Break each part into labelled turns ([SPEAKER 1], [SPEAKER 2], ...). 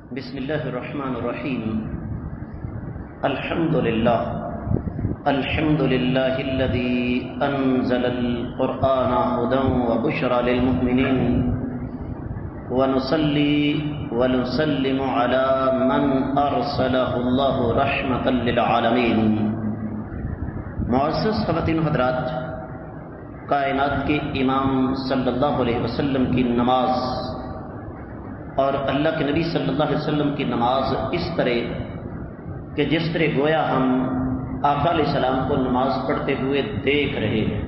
[SPEAKER 1] بسم الله الرحمن الرحيم. الحمد لله الذي أنزل القرآن هدى وبشرى للمؤمنين ونصلي ونسلم على من أرسله الله رحمة للعالمين. معزز خواتین و حضرات، کائنات کے امام صلی اللہ علیہ وسلم کی نماز اور اللہ کے نبی صلی اللہ علیہ وسلم کی نماز اس طرح کہ جس طرح گویا ہم آقا علیہ السلام کو نماز پڑھتے ہوئے دیکھ رہے ہیں،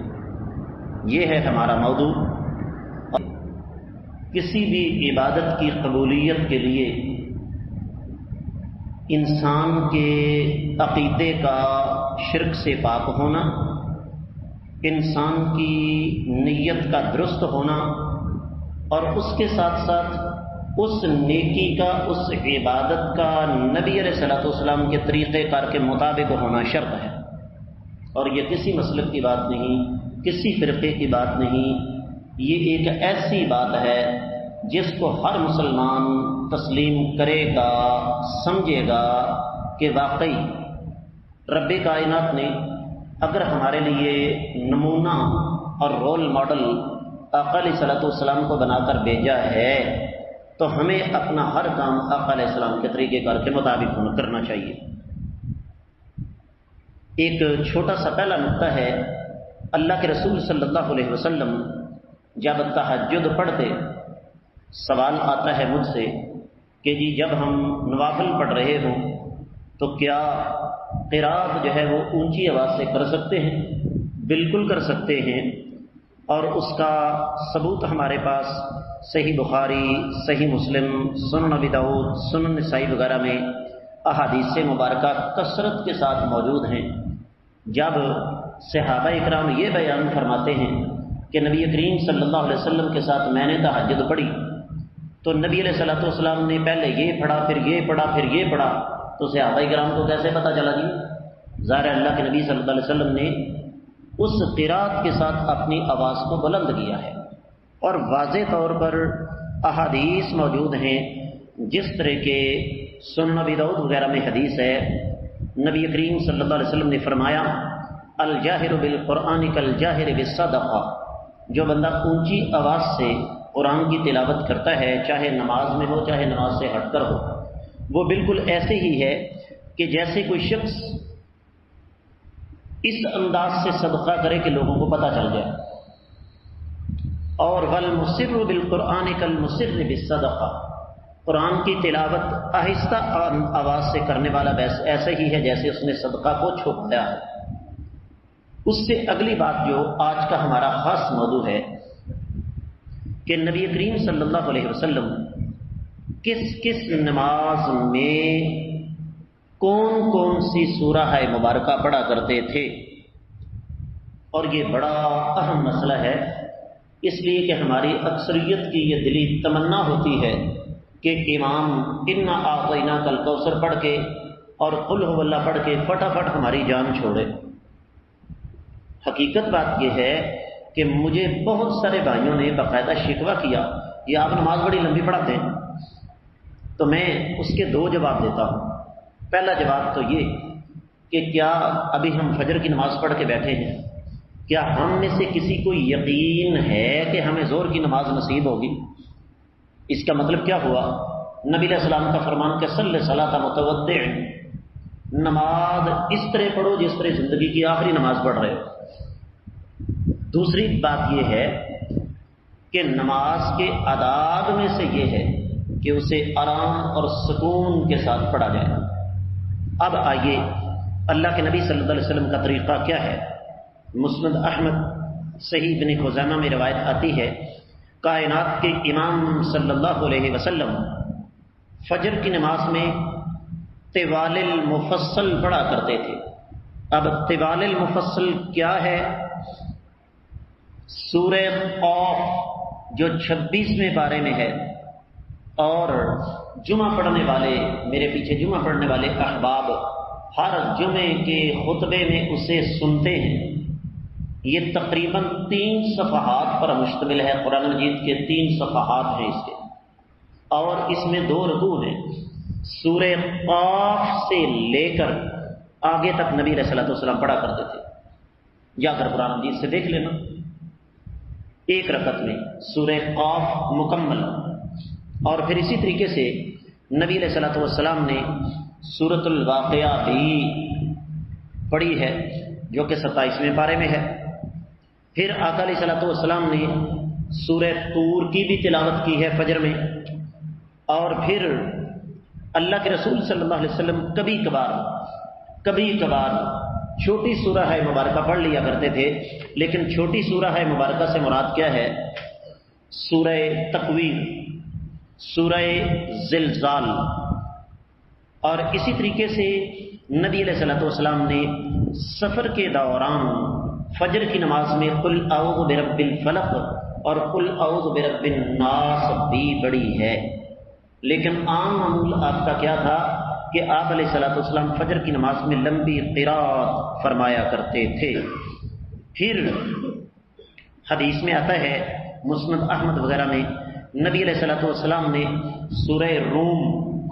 [SPEAKER 1] یہ ہے ہمارا موضوع. کسی بھی عبادت کی قبولیت کے لیے انسان کے عقیدے کا شرک سے پاک ہونا، انسان کی نیت کا درست ہونا، اور اس کے ساتھ ساتھ اس نیکی کا، اس عبادت کا نبی علیہ الصلوۃ والسلام کے طریقہ کار کے مطابق ہونا شرط ہے. اور یہ کسی مسلک کی بات نہیں، کسی فرقے کی بات نہیں، یہ ایک ایسی بات ہے جس کو ہر مسلمان تسلیم کرے گا، سمجھے گا کہ واقعی رب کائنات نے اگر ہمارے لیے نمونہ اور رول ماڈل آقا علیہ الصلوۃ والسلام کو بنا کر بھیجا ہے تو ہمیں اپنا ہر کام آقا علیہ السلام کے طریقے کار کے مطابق کرنا چاہیے. ایک چھوٹا سا پہلا نقطہ ہے، اللہ کے رسول صلی اللہ علیہ وسلم جب تہجد پڑھتے، سوال آتا ہے مجھ سے کہ جی جب ہم نوافل پڑھ رہے ہوں تو کیا قرات جو ہے وہ اونچی آواز سے کر سکتے ہیں؟ بالکل کر سکتے ہیں، اور اس کا ثبوت ہمارے پاس صحیح بخاری، صحیح مسلم، سنن ابی داؤد، سنن نسائی وغیرہ میں احادیث مبارکہ کثرت کے ساتھ موجود ہیں. جب صحابہ اکرام یہ بیان فرماتے ہیں کہ نبی کریم صلی اللہ علیہ وسلم کے ساتھ میں نے تہجد پڑھی تو نبی علیہ الصلوۃ والسلام نے پہلے یہ پڑھا، پھر یہ پڑھا، پھر یہ پڑھا، تو صحابہ اکرام کو کیسے پتہ چلا جی؟ ظاہر اللہ کے نبی صلی اللہ علیہ وسلم نے اس قرات کے ساتھ اپنی آواز کو بلند کیا ہے. اور واضح طور پر احادیث موجود ہیں، جس طرح کے سنن ابی داؤد وغیرہ میں حدیث ہے، نبی کریم صلی اللہ علیہ وسلم نے فرمایا الجاہر بالقرآن کالجاہر بالصدقہ، جو بندہ اونچی آواز سے قرآن کی تلاوت کرتا ہے، چاہے نماز میں ہو چاہے نماز سے ہٹ کر ہو، وہ بالکل ایسے ہی ہے کہ جیسے کوئی شخص اس انداز سے صدقہ کرے کہ لوگوں کو پتہ چل جائے. اور والمسر بالقرآن کالمسر بالصدقہ، قرآن کی تلاوت آہستہ آواز سے کرنے والا ایسا ہی ہے جیسے اس نے صدقہ کو چھپایا ہے. اس سے اگلی بات جو آج کا ہمارا خاص موضوع ہے کہ نبی کریم صلی اللہ علیہ وسلم کس کس نماز میں کون کون سی سورہ مبارکہ پڑھا کرتے تھے. اور یہ بڑا اہم مسئلہ ہے، اس لیے کہ ہماری اکثریت کی یہ دلی تمنا ہوتی ہے کہ امام انا اعطیناک الکوثر پڑھ کے اور قل هو اللہ پڑھ کے فٹافٹ ہماری جان چھوڑے. حقیقت بات یہ ہے کہ مجھے بہت سارے بھائیوں نے باقاعدہ شکوہ کیا کہ آپ نماز بڑی لمبی پڑھاتے ہیں، تو میں اس کے دو جواب دیتا ہوں. پہلا جواب تو یہ کہ کیا ابھی ہم فجر کی نماز پڑھ کے بیٹھے ہیں؟ کیا ہم میں سے کسی کو یقین ہے کہ ہمیں ظہر کی نماز نصیب ہوگی؟ اس کا مطلب کیا ہوا؟ نبی علیہ السلام کا فرمان کہ صلی صلاۃ متودع، نماز اس طرح پڑھو جس طرح زندگی کی آخری نماز پڑھ رہے ہو. دوسری بات یہ ہے کہ نماز کے آداب میں سے یہ ہے کہ اسے آرام اور سکون کے ساتھ پڑھا جائے. اب آئیے اللہ کے نبی صلی اللہ علیہ وسلم کا طریقہ کیا ہے. مسند احمد صحیح ابن خزیمہ میں روایت آتی ہے، کائنات کے امام صلی اللہ علیہ وسلم فجر کی نماز میں طوال المفصل پڑھا کرتے تھے. اب طوال المفصل کیا ہے؟ سورہ قاف جو 26ویں پارے میں ہے، اور جمعہ پڑھنے والے، میرے پیچھے جمعہ پڑھنے والے احباب ہر جمعے کے خطبے میں اسے سنتے ہیں. یہ تقریباً 3 صفحات پر مشتمل ہے. قرآن مجید کے 3 صفحات ہیں اس کے، اور اس میں 2 رکوع ہیں. سورہ قاف سے لے کر آگے تک نبی علیہ الصلوۃ والسلام پڑھا کرتے تھے. جا کر قرآن مجید سے دیکھ لینا. ایک رکعت میں سورہ قاف مکمل، اور پھر اسی طریقے سے نبی علیہ الصلوۃ والسلام نے سورۃ الواقعہ بھی پڑھی ہے جو کہ 27ویں پارے میں ہے. پھر آقا علیہ الصلوۃ والسلام نے سورہ طور کی بھی تلاوت کی ہے فجر میں. اور پھر اللہ کے رسول صلی اللہ علیہ وسلم کبھی کبھار چھوٹی سورہ مبارکہ پڑھ لیا کرتے تھے. لیکن چھوٹی سورہ مبارکہ سے مراد کیا ہے؟ سورہ تکویر، سورہ زلزال. اور اسی طریقے سے نبی علیہ الصلوۃ والسلام نے سفر کے دوران فجر کی نماز میں قل اعوذ برب الفلق اور قل اعوذ برب الناس بھی پڑھی ہے. لیکن عام معمول آپ کا کیا تھا کہ آپ علیہ الصلوۃ والسلام فجر کی نماز میں لمبی قرات فرمایا کرتے تھے. پھر حدیث میں آتا ہے مسند احمد وغیرہ میں نبی علیہ الصلوۃ والسلام نے سورہ روم،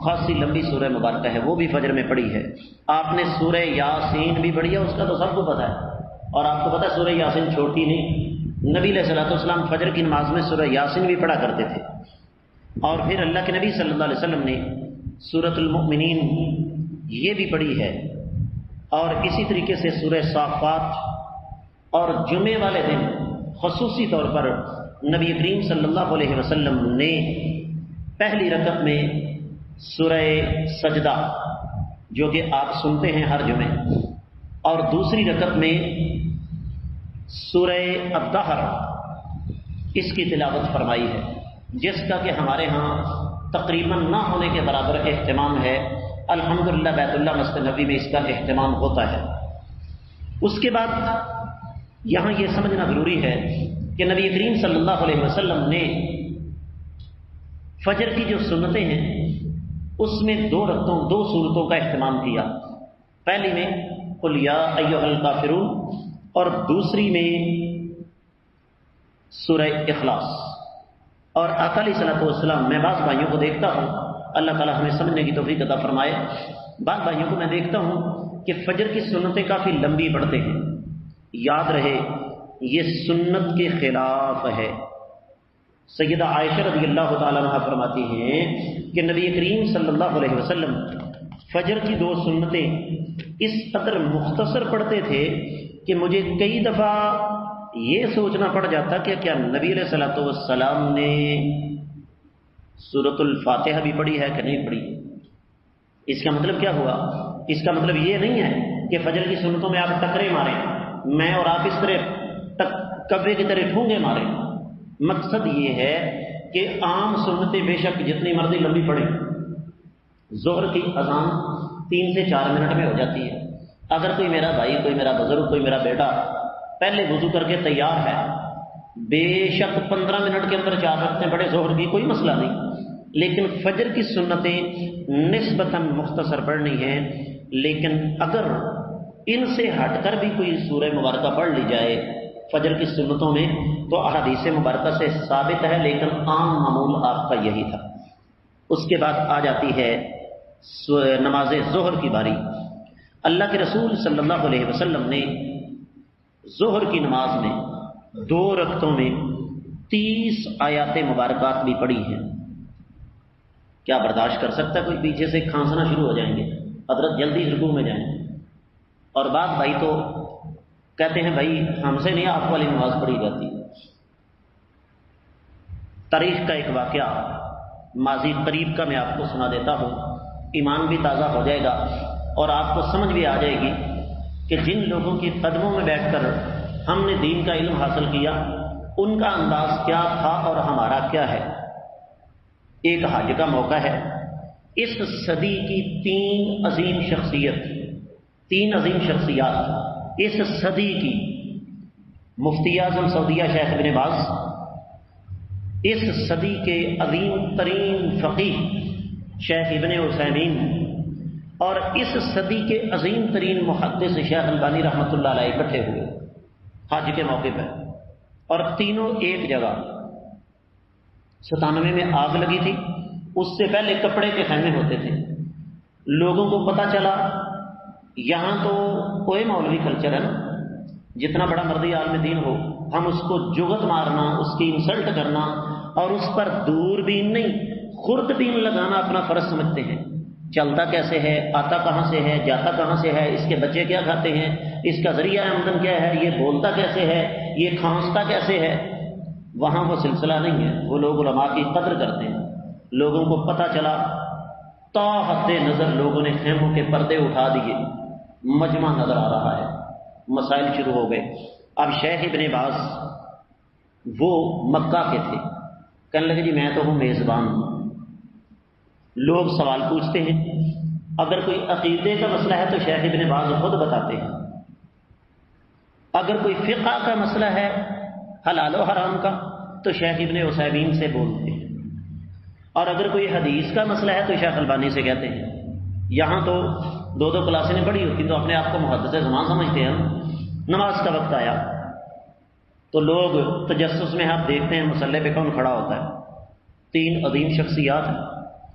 [SPEAKER 1] خاصی لمبی سورہ مبارکہ ہے، وہ بھی فجر میں پڑھی ہے. آپ نے سورہ یاسین بھی پڑھی ہے، اس کا تو سب کو پتہ ہے. اور آپ کو پتہ ہے سورہ یاسین چھوٹی نہیں، نبی علیہ الصلوۃ والسلام فجر کی نماز میں سورہ یاسین بھی پڑھا کرتے تھے. اور پھر اللہ کے نبی صلی اللہ علیہ وسلم نے سورۃ المؤمنین یہ بھی پڑھی ہے. اور اسی طریقے سے سورہ صافات. اور جمعے والے دن خصوصی طور پر نبی کریم صلی اللہ علیہ وسلم نے پہلی رکعت میں سورہ سجدہ جو کہ آپ سنتے ہیں ہر جمعے، اور دوسری رکعت میں سورہ الدہر اس کی تلاوت فرمائی ہے، جس کا کہ ہمارے ہاں تقریباً نہ ہونے کے برابر اہتمام ہے. الحمدللہ بیت اللہ مسجد نبی میں اس کا اہتمام ہوتا ہے. اس کے بعد یہاں یہ سمجھنا ضروری ہے کہ نبی کریم صلی اللہ علیہ وسلم نے فجر کی جو سنتیں ہیں اس میں دو صورتوں کا اہتمام کیا. پہلی میں قل یا ایھا الکافرون اور دوسری میں سورہ اخلاص. اور آقا علیہ الصلوۃ والسلام، میں بعض بھائیوں کو دیکھتا ہوں، اللہ تعالیٰ ہمیں سمجھنے کی توفیق عطا فرمائے، بعض بھائیوں کو میں دیکھتا ہوں کہ فجر کی سنتیں کافی لمبی پڑھتے ہیں. یاد رہے یہ سنت کے خلاف ہے. سیدہ عائشہ رضی اللہ تعالیٰ عنہ فرماتی ہیں کہ نبی کریم صلی اللہ علیہ وسلم فجر کی 2 سنتیں اس قدر مختصر پڑھتے تھے کہ مجھے کئی دفعہ یہ سوچنا پڑ جاتا کہ کیا نبی علیہ الصلوۃ والسلام نے سورۃ الفاتحہ بھی پڑھی ہے کہ نہیں پڑھی. اس کا مطلب کیا ہوا؟ اس کا مطلب یہ نہیں ہے کہ فجر کی سنتوں میں آپ ٹکرے ماریں، میں اور آپ اس طرح کبے کی طرح ٹھونگے ماریں. مقصد یہ ہے کہ عام سنتیں بے شک جتنی مرضی لمبی پڑھیں. ظہر کی اذان 3 سے 4 منٹ میں ہو جاتی ہے. اگر کوئی میرا بھائی، کوئی میرا بزرگ، کوئی میرا بیٹا پہلے وضو کر کے تیار ہے، بے شک 15 منٹ کے اندر 4 رکعتیں پڑھے ظہر کی، کوئی مسئلہ نہیں. لیکن فجر کی سنتیں نسبتاً مختصر پڑھنی ہیں. لیکن اگر ان سے ہٹ کر بھی کوئی سورہ مبارکہ پڑھ لی جائے فجر کی سنتوں میں تو احادیث مبارکہ سے ثابت ہے، لیکن عام معمول آپ کا یہی تھا. اس کے بعد آ جاتی ہے نماز ظہر کی باری. اللہ کے رسول صلی اللہ علیہ وسلم نے ظہر کی نماز میں 2 رکعتوں میں 30 آیات مبارکات بھی پڑھی ہیں. کیا برداشت کر سکتا کوئی؟ پیچھے سے کھانسنا شروع ہو جائیں گے، حضرت جلدی رکوع میں جائیں. اور بعض بھائی تو کہتے ہیں بھائی ہم سے نہیں آپ والی نماز پڑھی جاتی. تاریخ کا ایک واقعہ ماضی قریب کا میں آپ کو سنا دیتا ہوں، ایمان بھی تازہ ہو جائے گا اور آپ کو سمجھ بھی آ جائے گی کہ جن لوگوں کی قدموں میں بیٹھ کر ہم نے دین کا علم حاصل کیا ان کا انداز کیا تھا اور ہمارا کیا ہے. ایک حج کا موقع ہے. اس صدی کی 3 عظیم شخصیات اس صدی کی: مفتی اعظم سعودیہ شیخ ابن باز، اس صدی کے عظیم ترین فقیہ شیخ ابن عثیمین، اور اس صدی کے عظیم ترین محدث شیخ البانی رحمۃ اللہ علیہ اکٹھے ہوئے حج کے موقع پر. اور تینوں ایک جگہ. 97 میں آگ لگی تھی، اس سے پہلے کپڑے کے خیمے ہوتے تھے. لوگوں کو پتہ چلا یہاں تو کوئی مولوی کلچر ہے نا، جتنا بڑا مرضی عالم دین ہو، ہم اس کو جگت مارنا، اس کی انسلٹ کرنا اور اس پر دوربین نہیں خوردبین لگانا اپنا فرض سمجھتے ہیں۔ چلتا کیسے ہے، آتا کہاں سے ہے، جاتا کہاں سے ہے، اس کے بچے کیا کھاتے ہیں، اس کا ذریعہ آمدن کیا ہے، یہ بولتا کیسے ہے، یہ کھانستا کیسے ہے۔ وہاں وہ سلسلہ نہیں ہے، وہ لوگ علماء کی قدر کرتے ہیں۔ لوگوں کو پتہ چلا، تا حد نظر لوگوں نے خیموں کے پردے اٹھا دیے، مجمع نظر آ رہا ہے، مسائل شروع ہو گئے۔ اب شیخ ابن باز وہ مکہ کے تھے، کہنے لگے جی میں تو ہوں میزبان ہوں، لوگ سوال پوچھتے ہیں، اگر کوئی عقیدے کا مسئلہ ہے تو شیخ ابن باز خود بتاتے ہیں، اگر کوئی فقہ کا مسئلہ ہے حلال و حرام کا تو شیخ ابن عثیمین سے بولتے ہیں، اور اگر کوئی حدیث کا مسئلہ ہے تو شیخ البانی سے کہتے ہیں۔ یہاں تو دو کلاسیں نہیں پڑھی ہوتی تو اپنے آپ کو محدث زمان سمجھتے ہیں۔ نماز کا وقت آیا تو لوگ تجسس میں آپ دیکھتے ہیں مصلی پہ کون کھڑا ہوتا ہے، 3 عظیم شخصیات ہیں،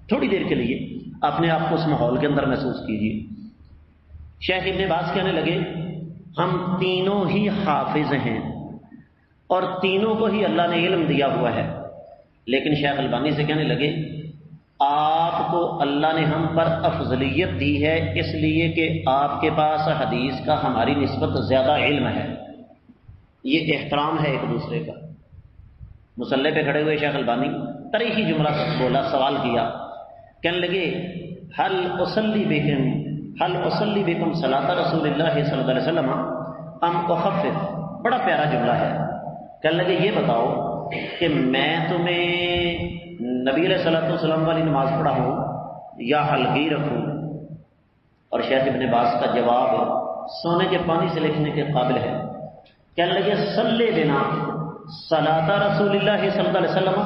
[SPEAKER 1] تھوڑی دیر کے لیے اپنے آپ کو اس ماحول کے اندر محسوس کیجیے۔ شیخ ابن باز کہنے لگے ہم تینوں ہی حافظ ہیں اور تینوں کو ہی اللہ نے علم دیا ہوا ہے، لیکن شیخ البانی سے کہنے لگے آپ کو اللہ نے ہم پر افضلیت دی ہے اس لیے کہ آپ کے پاس حدیث کا ہماری نسبت زیادہ علم ہے، یہ احترام ہے ایک دوسرے کا۔ مصلی پہ کھڑے ہوئے شیخ البانی تاریخی جملہ بولا، سوال کیا، کہنے لگے حل اصلی بکم صلاۃ رسول اللہ صلی اللہ علیہ وسلم ام اخفف، بڑا پیارا جملہ ہے۔ کہنے لگے یہ بتاؤ کہ میں تمہیں نبی علیہ الصلوۃ والسلام والی نماز پڑھاؤں یا ہلکی رکھوں؟ اور شیخ ابن باز کا جواب سونے کے پانی سے لکھنے کے قابل ہے۔ کہنے لگے صلی بنا صلاۃ رسول اللہ صلی اللہ علیہ وسلم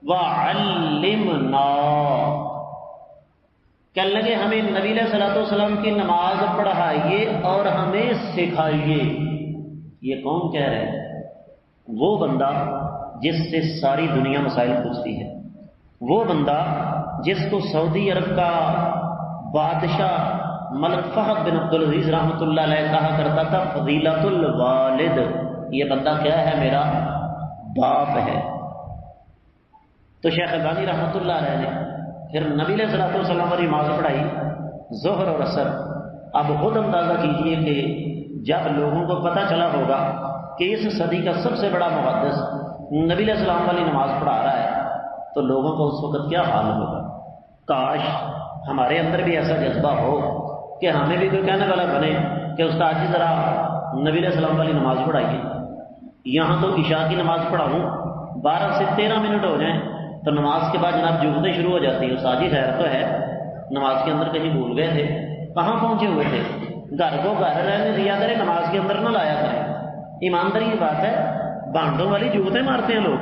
[SPEAKER 1] وعلمنا، کہنے لگے ہمیں نبی علیہ الصلوۃ والسلام کی نماز پڑھائیے اور ہمیں سکھائیے۔ یہ کون کہہ رہے ہیں؟ وہ بندہ جس سے ساری دنیا مسائل پوچھتی ہے، وہ بندہ جس کو سعودی عرب کا بادشاہ ملک فہد بن عبدالعزیز رحمۃ اللہ علیہ کہا کرتا تھا فضیلۃ الوالد، یہ بندہ کیا ہے؟ میرا باپ ہے۔ تو شیخ البانی رحمۃ اللہ علیہ نے پھر نبی علیہ الصلوۃ والسلام والی نماز پڑھائی ظہر اور عصر۔ اب خود اندازہ کیجئے کہ جب لوگوں کو پتہ چلا ہوگا کہ اس صدی کا سب سے بڑا محدث نبی علیہ السلام والی نماز پڑھا رہا ہے تو لوگوں کو اس وقت کیا حال ہوگا۔ کاش ہمارے اندر بھی ایسا جذبہ ہو کہ ہمیں بھی کوئی کہنے والا بنے کہ استاد جی ذرا نبی علیہ السلام والی نماز پڑھائیے۔ یہاں تو عشاء کی نماز پڑھاؤں 12 سے 13 منٹ ہو جائیں تو نماز کے بعد جناب جھومنے شروع ہو جاتی ہے۔ استاد جی خیر تو ہے، نماز کے اندر کہیں بھول گئے تھے، کہاں پہنچے ہوئے تھے؟ گھر کو گھر رہنے دیا کرے، نماز کے اندر نہ لایا کرے۔ ایمانداری کی بات ہے، بانڈوں والی جوتے مارتے ہیں لوگ۔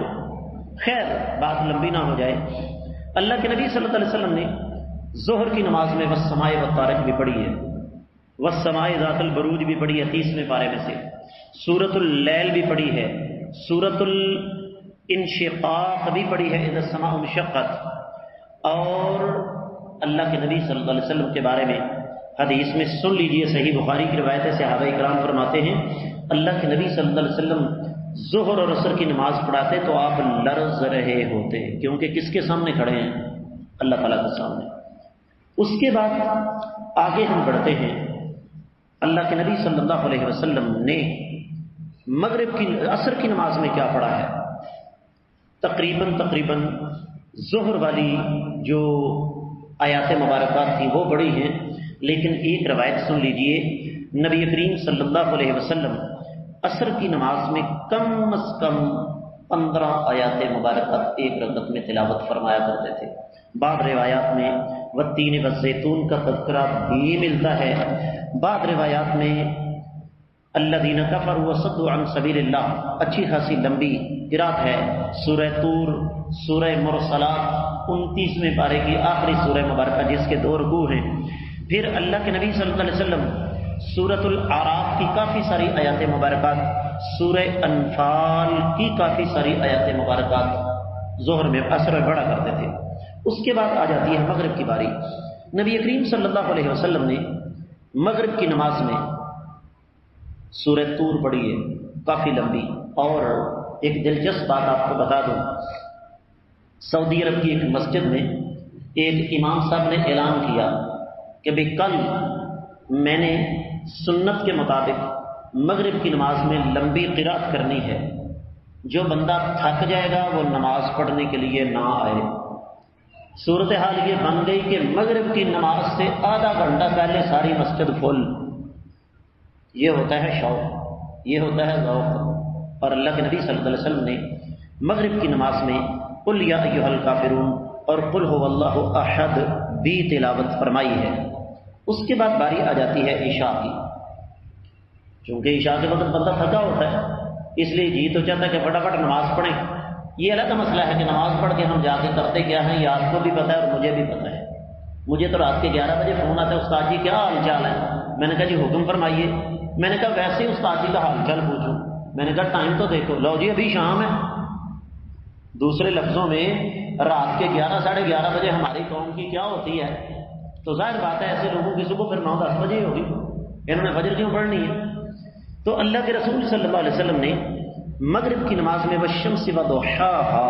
[SPEAKER 1] خیر بات لمبی نہ ہو جائے، اللہ کے نبی صلی اللہ علیہ وسلم نے ظہر کی نماز میں والسماء والطارق بھی پڑھی ہے، والسماء ذات البروج بھی پڑھی ہے 30ویں پارے میں سے، سورۃ اللیل بھی پڑھی ہے، سورۃ الانشقاق بھی پڑھی ہے اذا السماء انشقت۔ اور اللہ کے نبی صلی اللہ علیہ وسلم کے بارے میں حدیث میں سن لیجئے، صحیح بخاری کی روایت ہے، صحابہ کرام فرماتے ہیں اللہ کے نبی صلی اللہ علیہ وسلم ظہر اور عصر کی نماز پڑھاتے تو آپ لرز رہے ہوتے، کیونکہ کس کے سامنے کھڑے ہیں؟ اللہ تعالیٰ کے سامنے۔ اس کے بعد آگے ہم بڑھتے ہیں، اللہ کے نبی صلی اللہ علیہ وسلم نے مغرب کی عصر کی نماز میں کیا پڑھا ہے؟ تقریباً ظہر والی جو آیات مبارکات تھیں وہ بڑی ہیں، لیکن ایک روایت سن لیجئے، نبی کریم صلی اللہ علیہ وسلم عصر کی نماز میں کم از کم 15 آیات مبارکات ایک رکعت میں تلاوت فرمایا کرتے تھے۔ بعض روایات میں والتین والزیتون کا تذکرہ بھی ملتا ہے، بعض روایات میں الذین کفروا وصدوا عن سبیل اللہ، اچھی خاصی لمبی قرات ہے، سورہ طور، سورہ مرسلات 29ویں پارے کی آخری سورہ مبارکہ جس کے 2 رکوع ہیں۔ پھر اللہ کے نبی صلی اللہ علیہ وسلم سورۃ الاعراف کی کافی ساری آیات مبارکات، سورہ انفال کی کافی ساری آیات مبارکات ظہر میں عصر میں پڑھا کرتے تھے۔ اس کے بعد آ جاتی ہے مغرب کی باری۔ نبی کریم صلی اللہ علیہ وسلم نے مغرب کی نماز میں سورہ طور پڑھی ہے، کافی لمبی. اور ایک دلچسپ بات آپ کو بتا دوں، سعودی عرب کی ایک مسجد میں ایک امام صاحب نے اعلان کیا کہ بھئی کل میں نے سنت کے مطابق مغرب کی نماز میں لمبی قرات کرنی ہے، جو بندہ تھک جائے گا وہ نماز پڑھنے کے لیے نہ آئے. صورتحال یہ بن گئی کہ مغرب کی نماز سے آدھا گھنٹہ پہلے ساری مسجد فل. یہ ہوتا ہے شوق، یہ ہوتا ہے ذوق. اور اللہ کے نبی صلی اللہ علیہ وسلم نے مغرب کی نماز میں قل یا ایھا الکافرون اور قل ھو اللہ احد بھی تلاوت فرمائی ہے. اس کے بعد باری آ جاتی ہے عشاء کی. چونکہ عشاء کے وقت بندہ تھکا ہوتا ہے، اس لیے جی تو چاہتا ہے کہ فٹافٹ نماز پڑھیں. یہ الگ مسئلہ ہے کہ نماز پڑھ کے ہم جا کے کرتے کیا ہیں، یہ آپ کو بھی پتہ ہے اور مجھے بھی پتہ ہے. مجھے تو رات کے 11 بجے فون آتا ہے، استاد جی کیا حال چال ہے؟ میں نے کہا جی حکم فرمائیے. میں نے کہا ویسے ہی استاد جی کا حال چال پوچھوں. میں نے کہا ٹائم تو دیکھو، لو جی ابھی شام ہے. دوسرے لفظوں میں رات کے 11 ساڑھے 11 بجے ہماری قوم کی کیا ہوتی ہے؟ تو ظاہر بات ہے ایسے لوگوں کی صبح پھر 9-10 بجے ہوگی. انہوں نے فجر کیوں پڑھنی ہے؟ تو اللہ کے رسول صلی اللہ علیہ وسلم نے مغرب کی نماز میں والشمس وضحاها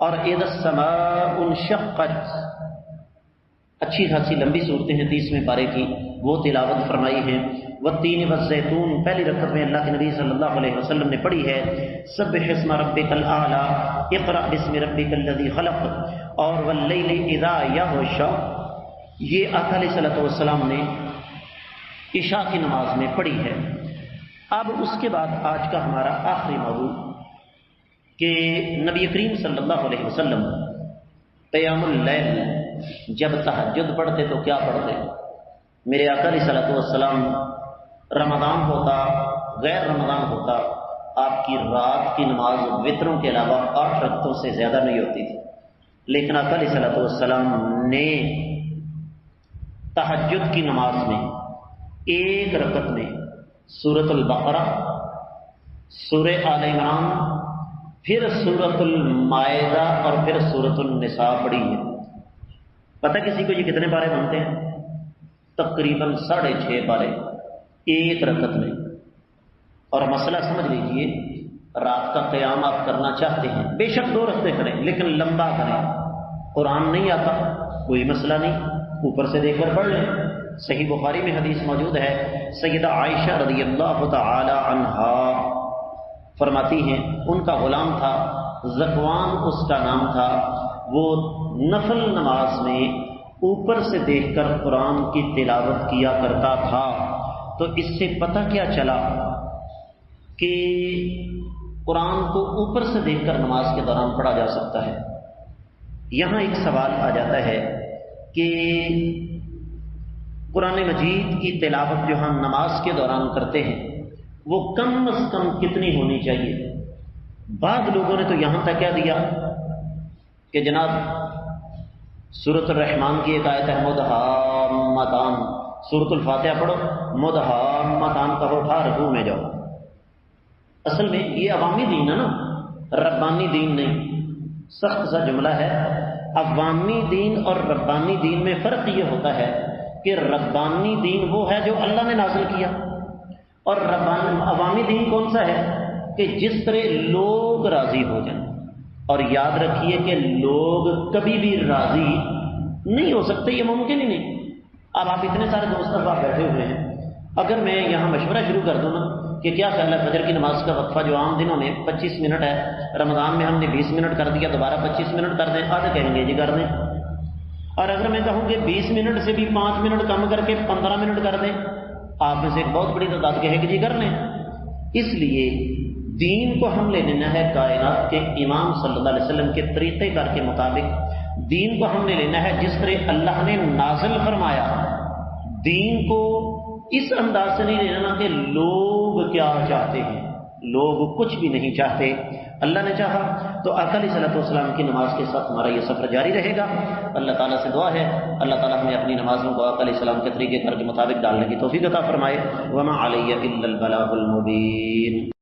[SPEAKER 1] اور اذا السماء انشقت، اچھی خاصی لمبی صورتیں ہیں 30ویں پارے کی، وہ تلاوت فرمائی ہیں. والتین والزیتون پہلی رکعت میں اللہ کے نبی صلی اللہ علیہ وسلم نے پڑھی ہے. سبح اسم ربک الاعلی اقرأ باسم ربک الذی خلق اور واللیل اذا یغشی، یہ آقا علیہ الصلوۃ والسلام نے عشاء کی نماز میں پڑھی ہے. اب اس کے بعد آج کا ہمارا آخری موضوع کہ نبی کریم صلی اللہ علیہ وسلم قیام اللیل جب تہجد پڑھتے تو کیا پڑھتے؟ میرے آقا علیہ الصلوۃ والسلام رمضان ہوتا غیر رمضان ہوتا آپ کی رات کی نماز وتروں کے علاوہ 8 رکعتوں سے زیادہ نہیں ہوتی تھی. لیکن آقا علیہ الصلوۃ والسلام نے تہجد کی نماز میں ایک رکعت میں سورۃ البقرہ، سورہ آل عمران، پھر سورۃ المائدہ اور پھر سورۃ النساء پڑھی ہے. پتہ کسی کو یہ کتنے پارے بنتے ہیں؟ تقریباً 6.5 پارے ایک رکعت میں. اور مسئلہ سمجھ لیجئے، رات کا قیام آپ کرنا چاہتے ہیں، بے شک 2 رکعتیں کریں لیکن لمبا کریں. قرآن نہیں آتا کوئی مسئلہ نہیں، اوپر سے دیکھ کر پڑھ لیں. صحیح بخاری میں حدیث موجود ہے، سیدہ عائشہ رضی اللہ تعالی عنہا فرماتی ہیں ان کا غلام تھا، ذکوان اس کا نام تھا، وہ نفل نماز میں اوپر سے دیکھ کر قرآن کی تلاوت کیا کرتا تھا. تو اس سے پتہ کیا چلا کہ قرآن کو اوپر سے دیکھ کر نماز کے دوران پڑھا جا سکتا ہے. یہاں ایک سوال آ جاتا ہے کہ قرآن مجید کی تلاوت جو ہم نماز کے دوران کرتے ہیں وہ کم از کم کتنی ہونی چاہیے؟ بعض لوگوں نے تو یہاں تک کہہ دیا کہ جناب سورۃ الرحمن کی ایک آیت ہے مدحامتان، سورۃ الفاتحہ پڑھو مدحامتان کہو اٹھا رکوع میں جاؤ. اصل میں یہ عوامی دین ہے نا، ربانی دین نہیں. سخت سا جملہ ہے، عوامی دین اور ربانی دین میں فرق یہ ہوتا ہے کہ ربانی دین وہ ہے جو اللہ نے نازل کیا، اور عوامی دین کون سا ہے کہ جس طرح لوگ راضی ہو جائیں. اور یاد رکھیے کہ لوگ کبھی بھی راضی نہیں ہو سکتے، یہ ممکن ہی نہیں. اب آپ اتنے سارے دوست اب آپ بیٹھے ہوئے ہیں، اگر میں یہاں مشورہ شروع کر دوں نا کہ کیا خیال ہے فجر کی نماز کا وقفہ جو عام دنوں میں 25 منٹ ہے، رمضان میں ہم نے 20 منٹ کر دیا، دوبارہ 25 منٹ کر دیں، آدھے کہیں گے جی کر دیں. اور اگر میں کہوں کہ 20 منٹ سے بھی 5 منٹ کم کر کے 15 منٹ کر دیں، آپ میں سے ایک بہت بڑی تعداد کہے کہ جی کر لیں. اس لیے دین کو ہم لے لینا ہے کائنات کے امام صلی اللہ علیہ وسلم کے طریقے کار کے مطابق. دین کو ہم نے لینا ہے جس طرح اللہ نے نازل فرمایا. دین کو اس انداز سے نہیں لینا کہ لوگ کیا چاہتے ہیں. لوگ کچھ بھی نہیں چاہتے. اللہ نے چاہا تو آقا علیہ الصلوۃ والسلام کی نماز کے ساتھ ہمارا یہ سفر جاری رہے گا. اللہ تعالیٰ سے دعا ہے اللہ تعالیٰ ہمیں اپنی نمازوں کو آقا علیہ السلام کے طریقے کار کے مطابق ڈالنے کی توفیق عطا فرمائے. وما علی الا البلاغ المبین.